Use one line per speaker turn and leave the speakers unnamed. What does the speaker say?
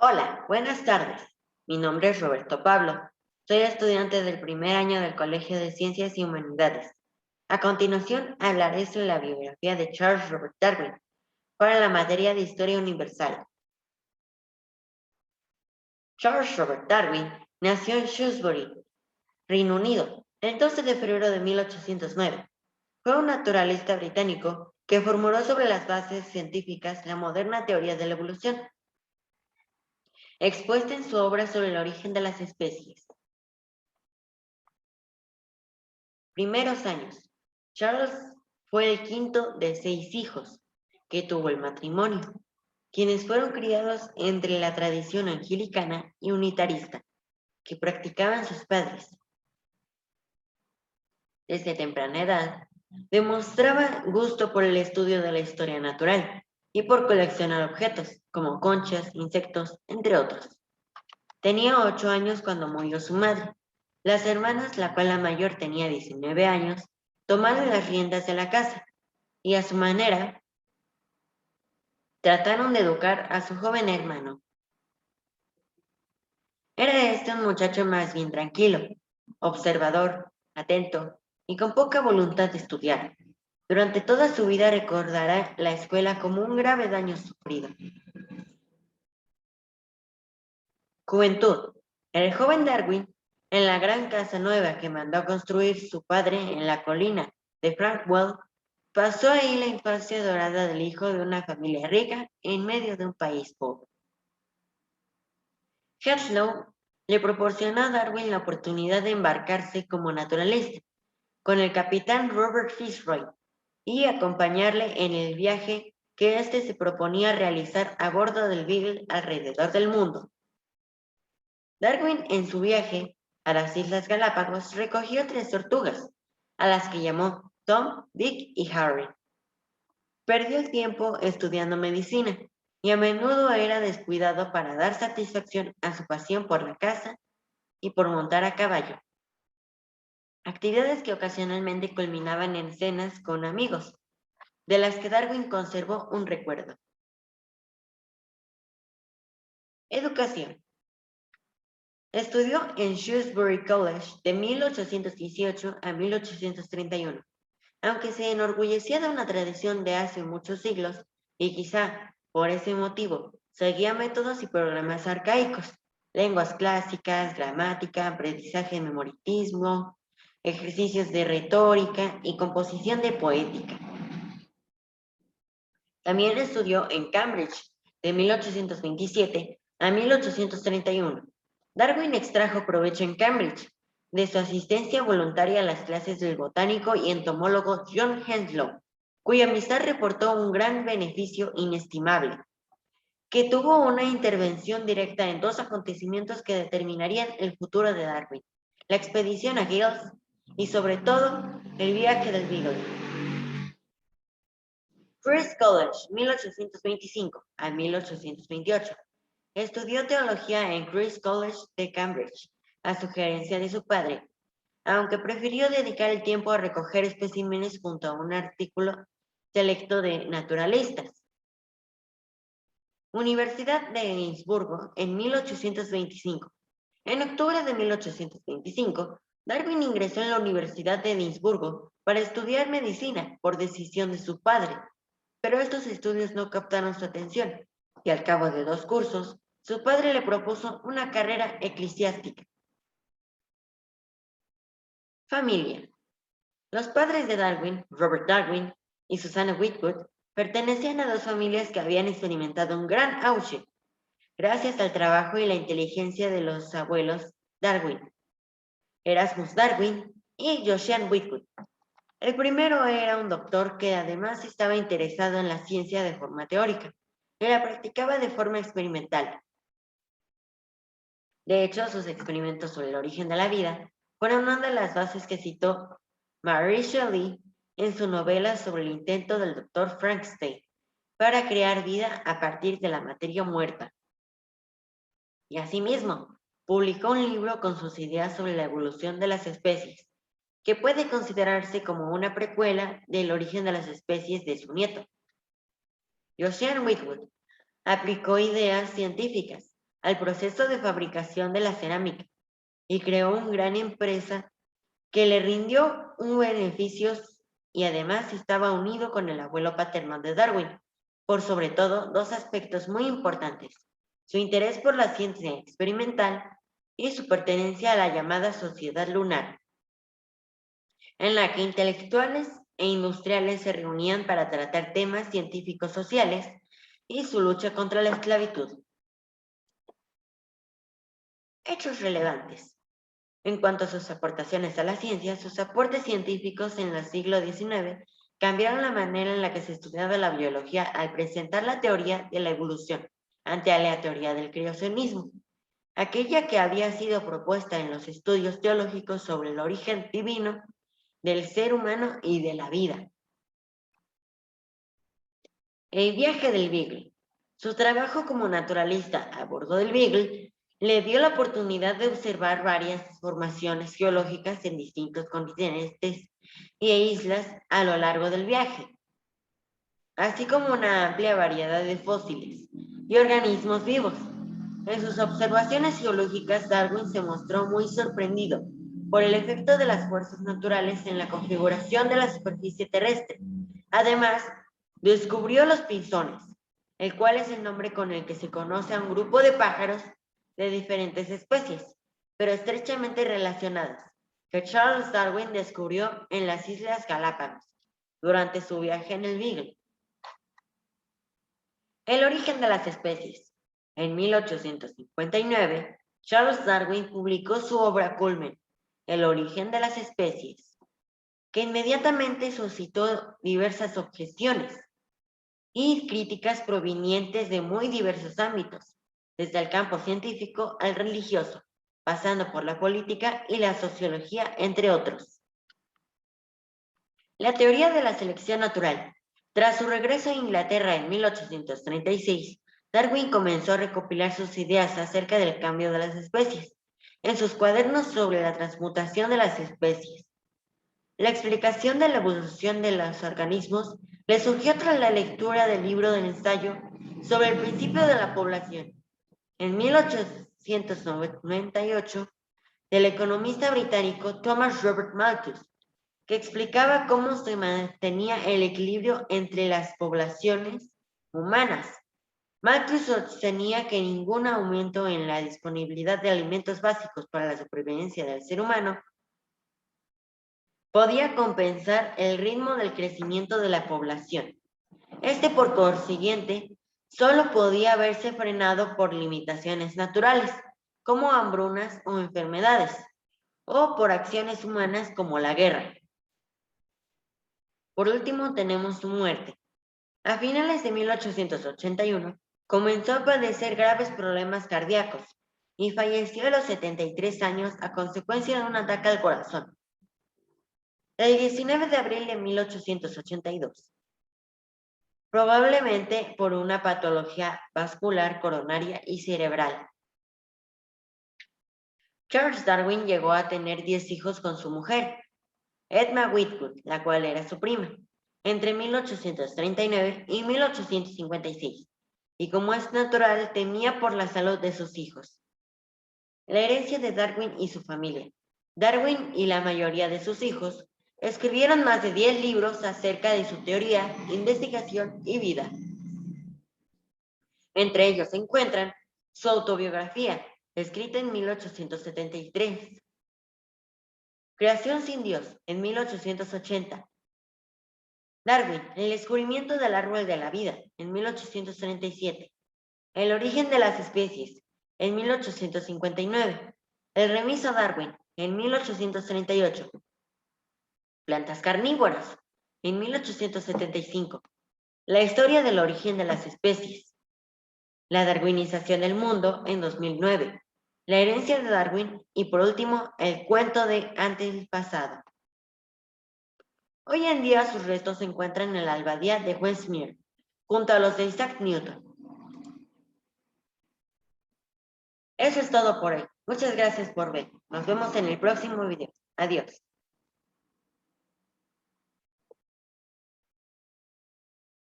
Hola, buenas tardes. Mi nombre es Roberto Pablo. Soy estudiante del primer año del Colegio de Ciencias y Humanidades. A continuación, hablaré sobre la biografía de Charles Robert Darwin para la materia de Historia Universal. Charles Robert Darwin nació en Shrewsbury, Reino Unido, el 12 de febrero de 1809. Fue un naturalista británico que formuló sobre las bases científicas la moderna teoría de la evolución, expuesta en su obra sobre el origen de las especies. Primeros años. Charles fue el quinto de 6 hijos que tuvo el matrimonio, quienes fueron criados entre la tradición anglicana y unitarista que practicaban sus padres. Desde temprana edad, demostraba gusto por el estudio de la historia natural y por coleccionar objetos como conchas, insectos, entre otros. Tenía 8 años cuando murió su madre. Las hermanas, la cual la mayor tenía 19 años, tomaron las riendas de la casa y a su manera trataron de educar a su joven hermano. Era este un muchacho más bien tranquilo, observador, atento y con poca voluntad de estudiar. Durante toda su vida recordará la escuela como un grave daño sufrido. Juventud. El joven Darwin, en la gran casa nueva que mandó construir su padre en la colina de Frankwell, pasó ahí la infancia dorada del hijo de una familia rica en medio de un país pobre. Henslow le proporcionó a Darwin la oportunidad de embarcarse como naturalista con el capitán Robert Fitzroy y acompañarle en el viaje que éste se proponía realizar a bordo del Beagle alrededor del mundo. Darwin en su viaje a las Islas Galápagos recogió 3 tortugas, a las que llamó Tom, Dick y Harry. Perdió el tiempo estudiando medicina y a menudo era descuidado para dar satisfacción a su pasión por la caza y por montar a caballo, actividades que ocasionalmente culminaban en cenas con amigos, de las que Darwin conservó un recuerdo. Educación. Estudió en Shrewsbury College de 1818 a 1831, aunque se enorgullecía de una tradición de hace muchos siglos y quizá por ese motivo seguía métodos y programas arcaicos, lenguas clásicas, gramática, aprendizaje de memoritismo, ejercicios de retórica y composición de poética. También estudió en Cambridge de 1827 a 1831. Darwin extrajo provecho en Cambridge de su asistencia voluntaria a las clases del botánico y entomólogo John Henslow, cuya amistad reportó un gran beneficio inestimable, que tuvo una intervención directa en 2 acontecimientos que determinarían el futuro de Darwin: la expedición a Gales y, sobre todo, el viaje del Beagle. Christ's College, 1825 a 1828. Estudió teología en Christ's College de Cambridge, a sugerencia de su padre, aunque prefirió dedicar el tiempo a recoger especímenes junto a un artículo selecto de naturalistas. Universidad de Edimburgo en 1825. En octubre de 1825, Darwin ingresó en la Universidad de Edimburgo para estudiar medicina por decisión de su padre, pero estos estudios no captaron su atención y al cabo de 2 cursos, su padre le propuso una carrera eclesiástica. Familia. Los padres de Darwin, Robert Darwin y Susanna Whitwood, pertenecían a 2 familias que habían experimentado un gran auge gracias al trabajo y la inteligencia de los abuelos Darwin, Erasmus Darwin y Josiane Whitwood. El primero era un doctor que además estaba interesado en la ciencia de forma teórica y la practicaba de forma experimental. De hecho, sus experimentos sobre el origen de la vida fueron una de las bases que citó Mary Shelley en su novela sobre el intento del Dr. Frankenstein para crear vida a partir de la materia muerta. Y asimismo, publicó un libro con sus ideas sobre la evolución de las especies, que puede considerarse como una precuela del origen de las especies de su nieto. Josiane Whitwood aplicó ideas científicas al proceso de fabricación de la cerámica y creó una gran empresa que le rindió un beneficio y además estaba unido con el abuelo paterno de Darwin, por sobre todo dos aspectos muy importantes: su interés por la ciencia experimental y su pertenencia a la llamada Sociedad Lunar, en la que intelectuales e industriales se reunían para tratar temas científicos sociales y su lucha contra la esclavitud. Hechos relevantes. En cuanto a sus aportaciones a la ciencia, sus aportes científicos en el siglo XIX cambiaron la manera en la que se estudiaba la biología al presentar la teoría de la evolución ante la teoría del creacionismo, aquella que había sido propuesta en los estudios teológicos sobre el origen divino del ser humano y de la vida. El viaje del Beagle. Su trabajo como naturalista a bordo del Beagle le dio la oportunidad de observar varias formaciones geológicas en distintos continentes e islas a lo largo del viaje, así como una amplia variedad de fósiles y organismos vivos. En sus observaciones geológicas, Darwin se mostró muy sorprendido por el efecto de las fuerzas naturales en la configuración de la superficie terrestre. Además, descubrió los pinzones, el cual es el nombre con el que se conoce a un grupo de pájaros de diferentes especies, pero estrechamente relacionadas, que Charles Darwin descubrió en las Islas Galápagos durante su viaje en el Beagle. El origen de las especies. En 1859, Charles Darwin publicó su obra culmen, El origen de las especies, que inmediatamente suscitó diversas objeciones y críticas provenientes de muy diversos ámbitos, desde el campo científico al religioso, pasando por la política y la sociología, entre otros. La teoría de la selección natural. Tras su regreso a Inglaterra en 1836, Darwin comenzó a recopilar sus ideas acerca del cambio de las especies en sus cuadernos sobre la transmutación de las especies. La explicación de la evolución de los organismos le surgió tras la lectura del libro del ensayo sobre el principio de la población, en 1898, del economista británico Thomas Robert Malthus, que explicaba cómo se mantenía el equilibrio entre las poblaciones humanas. Malthus sostenía que ningún aumento en la disponibilidad de alimentos básicos para la supervivencia del ser humano podía compensar el ritmo del crecimiento de la población. Este, por consiguiente, solo podía verse frenado por limitaciones naturales, como hambrunas o enfermedades, o por acciones humanas como la guerra. Por último, tenemos su muerte. A finales de 1881, comenzó a padecer graves problemas cardíacos y falleció a los 73 años a consecuencia de un ataque al corazón, el 19 de abril de 1882, probablemente por una patología vascular coronaria y cerebral. Charles Darwin llegó a tener 10 hijos con su mujer, Edna Whitwood, la cual era su prima, entre 1839 y 1856, y como es natural, temía por la salud de sus hijos. La herencia de Darwin y su familia. Darwin y la mayoría de sus hijos escribieron más de 10 libros acerca de su teoría, investigación y vida. Entre ellos se encuentran su autobiografía, escrita en 1873, Creación sin Dios, en 1880, Darwin, el descubrimiento del árbol de la vida, en 1837, El origen de las especies, en 1859, El remiso Darwin, en 1838, Plantas carnívoras, en 1875, La historia del origen de las especies, La darwinización del mundo, en 2009, La herencia de Darwin y por último, El cuento de antepasado. Hoy en día sus restos se encuentran en la abadía de Westminster, junto a los de Isaac Newton. Eso es todo por hoy. Muchas gracias por ver. Nos vemos en el próximo video. Adiós.